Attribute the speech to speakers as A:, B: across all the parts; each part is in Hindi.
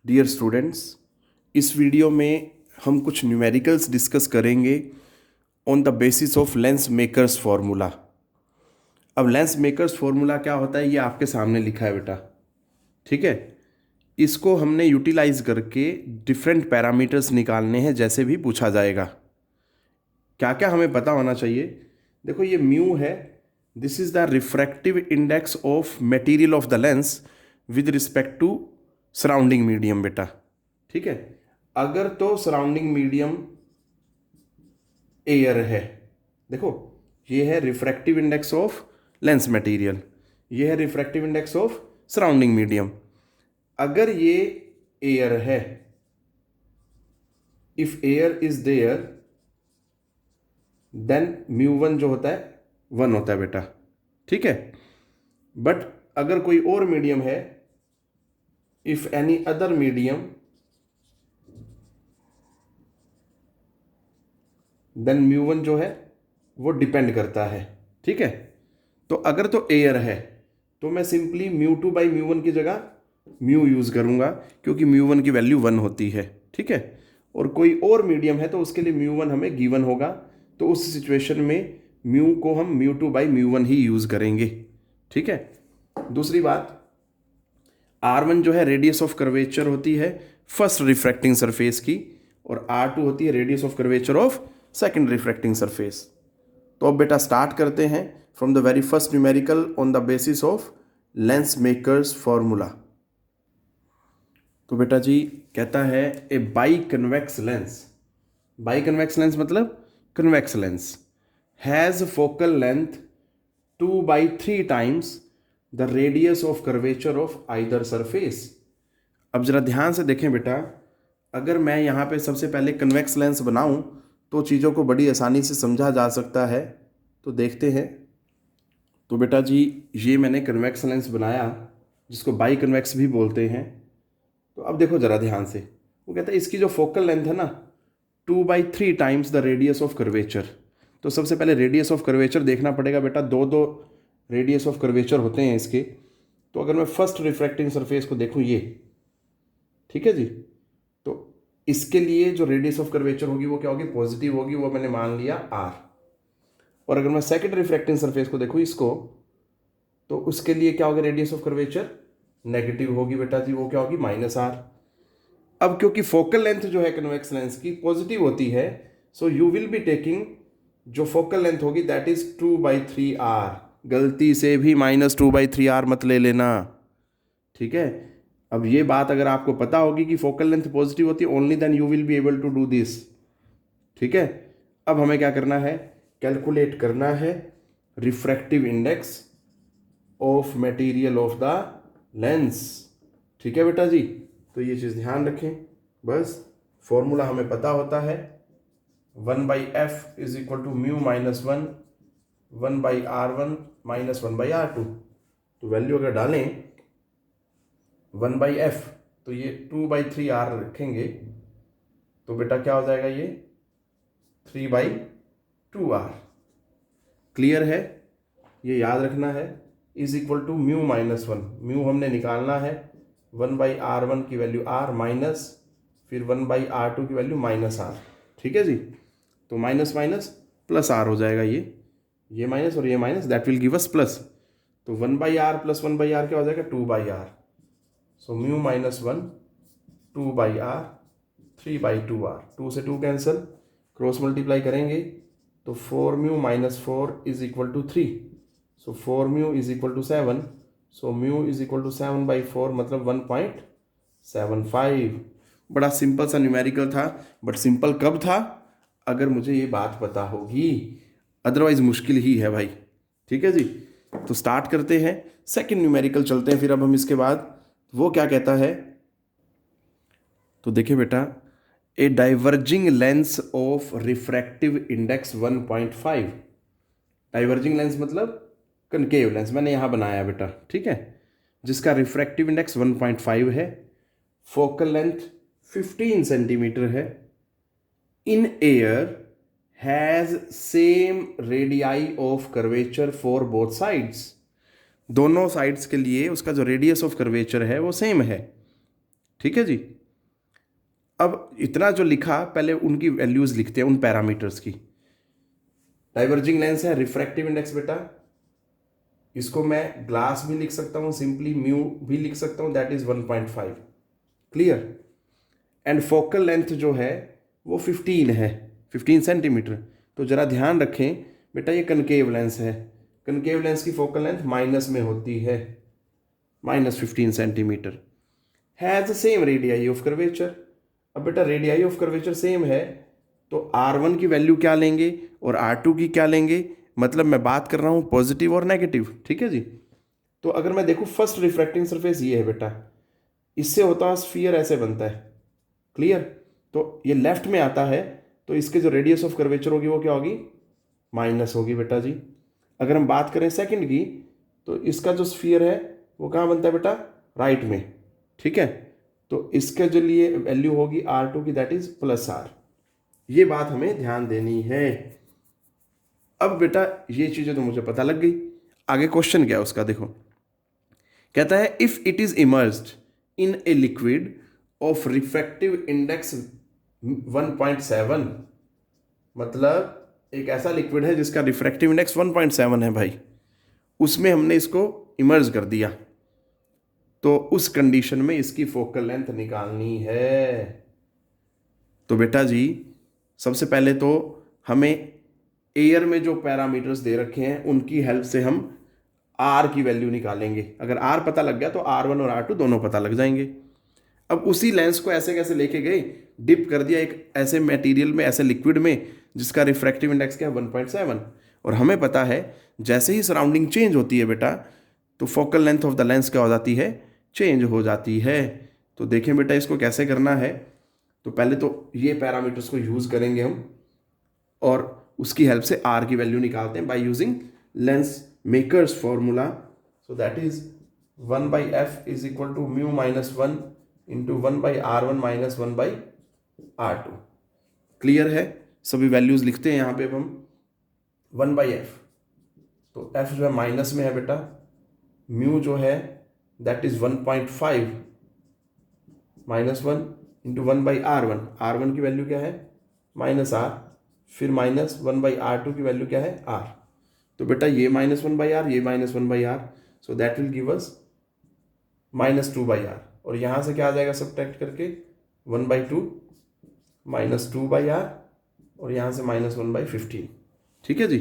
A: डियर स्टूडेंट्स, इस वीडियो में हम कुछ न्यूमेरिकल्स डिस्कस करेंगे on the basis of lens makers formula. अब लेंस मेकर्स फार्मूला क्या होता है ये आपके सामने लिखा है बेटा, ठीक है। इसको हमने यूटिलाइज करके डिफरेंट पैरामीटर्स निकालने हैं, जैसे भी पूछा जाएगा। क्या क्या हमें पता होना चाहिए? देखो, ये म्यू है, this is the refractive index of material of the lens with respect to surrounding medium बेटा, ठीक है। अगर तो सराउंडिंग मीडियम एयर है, देखो ये है refractive index of lens material, ये है refractive index of surrounding medium. अगर ये एयर है, if air is there then mu one जो होता है 1 होता है बेटा, ठीक है। बट अगर कोई और मीडियम है, if any other medium, then mu one जो है वो डिपेंड करता है, ठीक है। तो अगर तो एयर है तो मैं simply mu two by mu one की जगह म्यू यूज करूंगा, क्योंकि म्यू वन की वैल्यू 1 होती है, ठीक है। और कोई और मीडियम है तो उसके लिए म्यू वन हमें गिवन होगा, तो उस सिचुएशन में म्यू को हम mu two by mu one he use करेंगे, ठीक है। दूसरी बात, R1 जो है रेडियस ऑफ कर्वेचर होती है फर्स्ट रिफ्रैक्टिंग सरफेस की, और R2 होती है radius of curvature of second refracting surface. तो अब बेटा स्टार्ट करते हैं from the very first numerical on the basis of lens makers formula. तो बेटा जी कहता है a biconvex lens, biconvex lens मतलब convex lens, has focal length 2/3 times the radius of curvature of either surface. अब जरा ध्यान से देखें बेटा, अगर मैं यहाँ पे सबसे पहले कन्वेक्स लेंस बनाऊँ तो चीज़ों को बड़ी आसानी से समझा जा सकता है। तो देखते हैं। तो बेटा जी ये मैंने कन्वेक्स लेंस बनाया, जिसको बाई कन्वेक्स भी बोलते हैं। तो अब देखो ज़रा ध्यान से, वो कहता है इसकी जो फोकल लेंथ है ना 2/3 times the radius of curvature. तो सबसे पहले रेडियस ऑफ कर्वेचर देखना पड़ेगा बेटा, दो रेडियस ऑफ कर्वेचर होते हैं इसके। तो अगर मैं फर्स्ट रिफ्रैक्टिंग सरफेस को देखूं ये, ठीक है जी, तो इसके लिए जो रेडियस ऑफ कर्वेचर होगी वो क्या होगी, पॉजिटिव होगी, वो मैंने मान लिया r। और अगर मैं सेकंड रिफ्रैक्टिंग सरफेस को देखूं इसको, तो उसके लिए क्या होगा, रेडियस ऑफ कर्वेचर नेगेटिव होगी बेटा जी, वो क्या होगी -r। अब क्योंकि फोकल लेंथ जो है कन्वेक्स लेंस की पॉजिटिव होती है, so you will be taking जो फोकल लेंथ होगी दैट इज 2/3r। गलती से भी -2/3r मत ले लेना, ठीक है। अब ये बात अगर आपको पता होगी कि फोकल लेंथ पॉजिटिव होती है, only then you will be able to do this, ठीक है। अब हमें क्या करना है, कैलकुलेट करना है refractive index of material of the lens, ठीक है बेटा जी। तो ये चीज़ ध्यान रखें, बस फॉर्मूला हमें पता होता है 1/f is equal to mu -1 1/r1 -1/r2। तो वैल्यू अगर डालें 1/f तो ये 2/3r रखेंगे, तो बेटा क्या हो जाएगा, ये 3/2r। क्लियर है, ये याद रखना है। Is equal to mu -1, mu हमने निकालना है 1/r1 की वैल्यू r माइनस फिर 1/r2 की वैल्यू -r, ठीक है जी। तो माइनस माइनस प्लस r हो जाएगा, ये माइनस और ये minus, that will give us plus. तो 1/r प्लस 1/r क्या हो जाएगा, 2/r। So mu -1 2/r 3/2r, 2 से 2 कैंसिल, क्रॉस मल्टीप्लाई करेंगे तो 4 mu -4 is equal to 3। So 4 mu is equal to 7। So mu is equal to 7/4 मतलब 1.75। बड़ा सिंपल सा न्यूमेरिकल था, बट सिंपल कब था, अगर मुझे ये बात पता होगी, अदरवाइज मुश्किल ही है भाई, ठीक है जी। तो स्टार्ट करते हैं, सेकंड न्यूमेरिकल चलते हैं फिर अब हम इसके बाद। वो क्या कहता है, तो देखिए बेटा, ए diverging lens of refractive index 1.5। Diverging lens मतलब कनकेव लेंस मैंने यहाँ बनाया बेटा, ठीक है, जिसका रिफ्रैक्टिव इंडेक्स 1.5 है, फोकल लेंथ 15 सेंटीमीटर है, in air has same radii of curvature for both sides. दोनों साइड्स के लिए उसका जो रेडियस ऑफ कर्वेचर है वो सेम है, ठीक है जी। अब इतना जो लिखा, पहले उनकी वैल्यूज लिखते हैं, उन पैरामीटर्स की। डाइवर्जिंग लेंस है, रिफ्रैक्टिव इंडेक्स बेटा, इसको मैं ग्लास भी लिख सकता हूँ, सिंपली म्यू भी लिख सकता हूँ, that is 1.5। Clear. And focal length जो है वो 15 है, 15 सेंटीमीटर। तो जरा ध्यान रखें बेटा, ये कनकेव लेंस है, कनकेव लेंस की फोकल लेंथ माइनस में होती है, -15 centimetre. Has the same radii of curvature. अब बेटा रेडियाई ऑफ कर्वेचर सेम है, तो R1 की वैल्यू क्या लेंगे और R2 की क्या लेंगे, मतलब मैं बात कर रहा हूँ पॉजिटिव और नेगेटिव, ठीक है जी। तो अगर मैं देखूँ फर्स्ट रिफ्रैक्टिंग सरफेस ये है बेटा, इससे होता है स्फीयर ऐसे बनता है। क्लियर। तो ये लेफ्ट में आता है, तो इसके जो रेडियस ऑफ कर्वेचर होगी वो क्या होगी, माइनस होगी बेटा जी। अगर हम बात करें सेकंड की, तो इसका जो स्फीयर है वो कहाँ बनता है बेटा, राइट में, ठीक है। तो इसके जो लिए वैल्यू होगी R2 की, दैट इज +R। ये बात हमें ध्यान देनी है। अब बेटा ये चीजें तो मुझे पता लग गई, आगे क्वेश्चन क्या है उसका देखो। कहता है if it is emerged in a liquid of refractive index 1.7, मतलब एक ऐसा लिक्विड है जिसका रिफ्रैक्टिव इंडेक्स 1.7 है भाई, उसमें हमने इसको इमर्ज कर दिया, तो उस कंडीशन में इसकी फोकल लेंथ निकालनी है। तो बेटा जी सबसे पहले तो हमें एयर में जो पैरामीटर्स दे रखे हैं उनकी हेल्प से हम आर की वैल्यू निकालेंगे। अगर आर पता लग गया तो R1 और R2 दोनों पता लग जाएंगे। अब उसी लेंस को ऐसे कैसे लेके गए, डिप कर दिया एक ऐसे मटेरियल में, ऐसे लिक्विड में जिसका रिफ्रैक्टिव इंडेक्स क्या है 1.7, और हमें पता है जैसे ही सराउंडिंग चेंज होती है बेटा, तो focal length of the lens क्या हो जाती है, चेंज हो जाती है। तो देखें बेटा इसको कैसे करना है। तो पहले तो ये पैरामीटर्स को यूज़ करेंगे हम, और उसकी हेल्प से आर की वैल्यू निकालते हैं by using lens makers formula. So that is 1/f is equal to mu -1 into 1/R1 - 1/R2। Clear है। सभी वैल्यूज लिखते हैं यहाँ पे अब हम। 1/f, तो f जो है माइनस में है बेटा, म्यू जो है that is 1.5 -1 into 1/R1, R1 की वैल्यू क्या है -R, फिर -1/R2 की वैल्यू क्या है R। तो बेटा ये -1/R, ये -1/R, so that will give us -2/R, और यहाँ से क्या आ जाएगा सब्ट्रैक्ट करके 1/2 -2/R, और यहाँ से -1/15। ठीक है जी।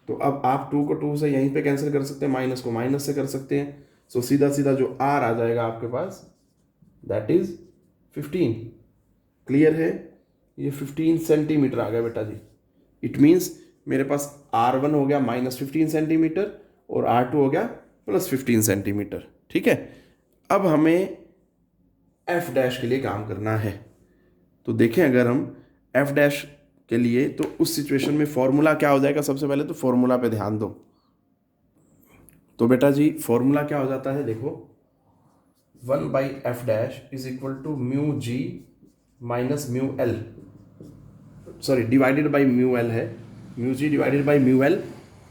A: तो अब आप 2 को 2 से यहीं पे कैंसिल कर सकते हैं, माइनस को माइनस से कर सकते हैं। सो सीधा सीधा जो R आ जाएगा आपके पास दैट इज 15। क्लियर है। ये 15 सेंटीमीटर आ गया बेटा जी। इट मीन्स मेरे पास R1 हो गया -15 सेंटीमीटर और R2 हो गया +15 सेंटीमीटर। ठीक है। अब हमें F डैश के लिए काम करना है। तो देखें अगर हम F डैश के लिए, तो उस सिचुएशन में फॉर्मूला क्या हो जाएगा, सबसे पहले तो फॉर्मूला पे ध्यान दो। तो बेटा जी फॉर्मूला क्या हो जाता है देखो, 1/f dash is equal to mu G minus mu L, sorry divided by mu L है, mu G divided by mu L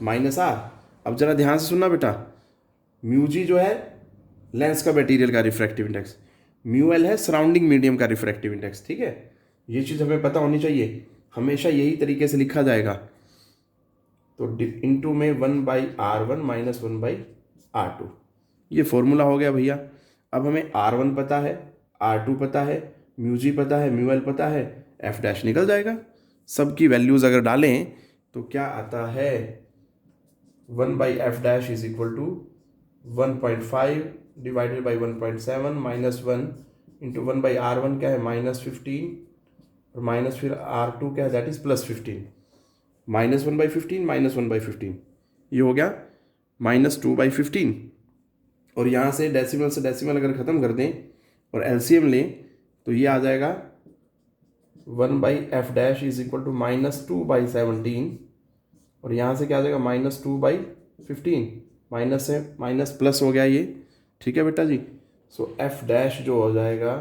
A: minus R. अब जरा ध्यान से सुनना बेटा, म्यू जी जो है लेंस का मटेरियल का रिफ्रैक्टिव इंडेक्स, म्यू एल है सराउंडिंग मीडियम का रिफ्रैक्टिव इंडेक्स। ठीक है, ये चीज़ हमें पता होनी चाहिए, हमेशा यही तरीके से लिखा जाएगा। तो इंटू में 1/R1 - 1/R2, ये फॉर्मूला हो गया भैया। अब हमें R1 पता है, R2 पता है, म्यू जी पता है, म्यू एल पता है, F डैश निकल जाएगा। सबकी वैल्यूज अगर डालें तो क्या आता है, 1/f dash is equal to 1.5 divided by 1.7 -1 into 1/R1 क्या है -15, और माइनस फिर R2 क्या है दैट इज +15, -1/15 -1/15, ये हो गया -2/15। और यहाँ से डेसिमल अगर ख़त्म कर दें और एलसीएम लें तो ये आ जाएगा 1/f dash is equal to -2/17, और यहाँ से क्या आ जाएगा -2/15, माइनस से माइनस प्लस हो गया ये। ठीक है बेटा जी। सो f डैश जो हो जाएगा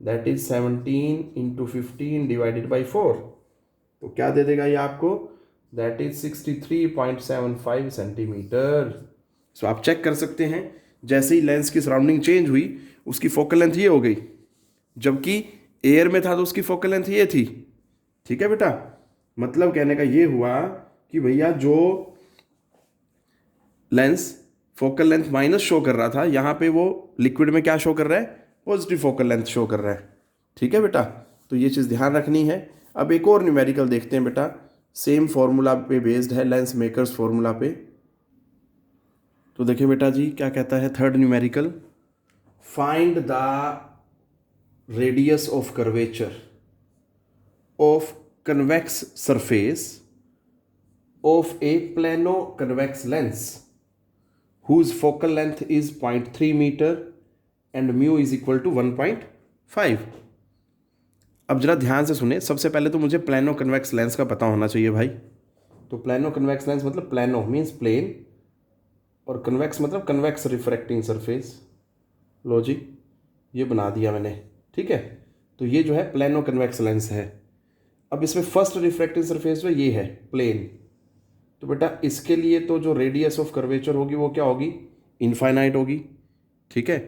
A: that is 17 into 15 divided by 4, तो क्या दे देगा ये आपको, दैट इज 63.75 सेंटीमीटर। सो आप चेक कर सकते हैं जैसे ही लेंस की सराउंडिंग चेंज हुई उसकी फोकल लेंथ ये हो गई, जबकि एयर में था तो उसकी फोकल लेंथ ये थी। ठीक है बेटा, मतलब कहने का ये हुआ कि भैया जो lens focal length minus show कर रहा था, यहाँ पे वो लिक्विड में क्या शो कर रहा है, पॉजिटिव फोकल लेंथ शो कर रहा है। ठीक है बेटा, तो ये चीज़ ध्यान रखनी है। अब एक और न्यूमेरिकल देखते हैं बेटा, सेम फॉर्मूला पे बेस्ड है, लेंस मेकर्स फॉर्मूला पे। तो देखिए बेटा जी क्या कहता है third numerical, find the radius of curvature of convex surface of A plano convex lens whose focal length is 0.3 meter and mu is equal to 1.5। अब जरा ध्यान से सुने, सबसे पहले तो मुझे प्लेनो कन्वेक्स लेंस का पता होना चाहिए भाई। तो प्लेनो कन्वेक्स लेंस मतलब प्लेनो मीन्स प्लेन, और कन्वेक्स मतलब कन्वेक्स रिफ्रैक्टिंग सरफेस। लो जी, ये बना दिया मैंने। ठीक है, तो ये जो है प्लेनो कन्वेक्स लेंस है। अब इसमें फर्स्ट रिफ्रैक्टिंग सरफेस जो ये है प्लेन, तो बेटा इसके लिए तो जो रेडियस ऑफ कर्वेचर होगी वो क्या होगी, इनफाइनाइट होगी। ठीक है,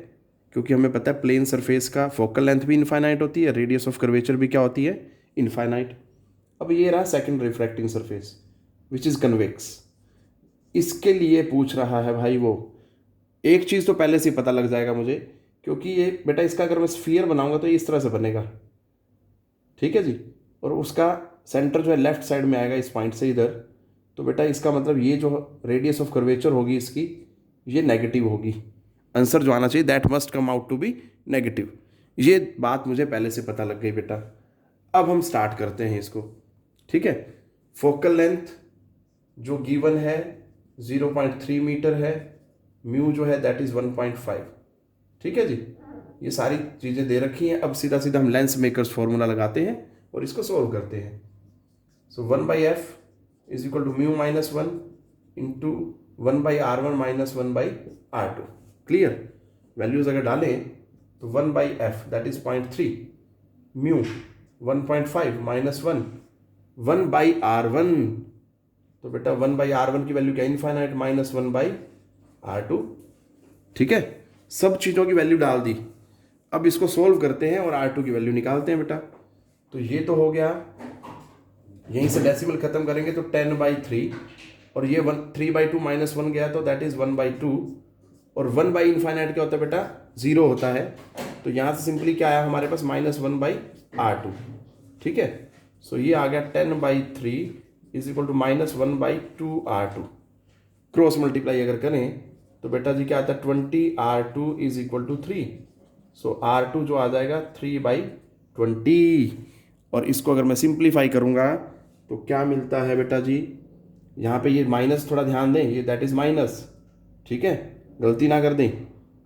A: क्योंकि हमें पता है प्लेन सरफेस का फोकल लेंथ भी इनफाइनाइट होती है, रेडियस ऑफ कर्वेचर भी क्या होती है, इनफाइनाइट। अब ये रहा second refracting surface which is convex. इसके लिए पूछ रहा है भाई वो, एक चीज़ तो पहले से ही पता लग जाएगा मुझे, क्योंकि ये बेटा इसका अगर मैं स्फीयर बनाऊंगा तो ये इस तरह से बनेगा। ठीक है जी, और उसका सेंटर जो है लेफ्ट साइड में आएगा इस पॉइंट से इधर। तो बेटा इसका मतलब ये जो रेडियस ऑफ कर्वेचर होगी इसकी, ये नेगेटिव होगी। आंसर जो आना चाहिए that must come out to be negative. ये बात मुझे पहले से पता लग गई बेटा। अब हम स्टार्ट करते हैं इसको। ठीक है, फोकल लेंथ जो गिवन है 0.3 मीटर है, म्यू जो है दैट इज़ 1.5। ठीक है जी, ये सारी चीज़ें दे रखी हैं। अब सीधा सीधा हम लेंस मेकर्स फॉर्मूला लगाते हैं और इसको सॉल्व करते हैं। So 1/f is equal to mu minus 1 into 1/r1 minus 1/r2। Clear, values अगर डालें तो 1/f that is 0.3, mu 1.5 minus 1/r1। तो बेटा 1/r1 की वैल्यू क्या, इनफाइनाइट, माइनस 1/r2। ठीक है, सब चीज़ों की वैल्यू डाल दी। अब इसको सोल्व करते हैं और R2 की वैल्यू निकालते हैं बेटा। तो ये तो हो गया, यहीं से डेसिमल खत्म करेंगे तो 10/3, और ये 3/2 माइनस 1 गया तो दैट इज 1/2, और 1/इनफाइनाइट क्या होता है बेटा, 0 होता है। तो यहाँ से सिंपली क्या आया हमारे पास, माइनस 1/r2। ठीक है, सो ये आ गया 10/3 is equal to minus 1/2r2। Cross multiply अगर करें तो बेटा जी क्या आता है, 20r2 is equal to 3। So R2 जो आ जाएगा 3/20। और इसको अगर मैं सिंप्लीफाई करूँगा तो क्या मिलता है बेटा जी, यहाँ पे ये माइनस थोड़ा ध्यान दें, ये दैट इज़ माइनस। ठीक है, गलती ना कर दें,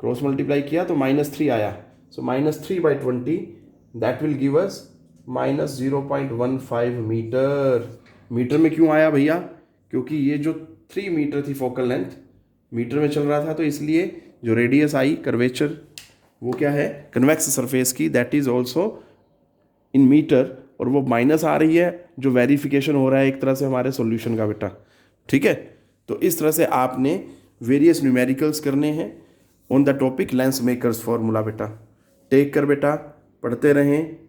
A: क्रॉस मल्टीप्लाई किया तो -3 आया। So -3/20 that will give us -0.15 metre. Metre में क्यों आया भैया, क्योंकि ये जो 3 मीटर थी फोकल लेंथ, मीटर में चल रहा था, तो इसलिए जो रेडियस आई कर्वेचर वो क्या है, कन्वेक्स सरफेस की, that is also in metre, और वो माइनस आ रही है, जो वेरिफिकेशन हो रहा है एक तरह से हमारे सॉल्यूशन का बेटा। ठीक है, तो इस तरह से आपने वेरियस न्यूमेरिकल्स करने हैं on the topic lens makers formula बेटा। टेक कर बेटा, पढ़ते रहें।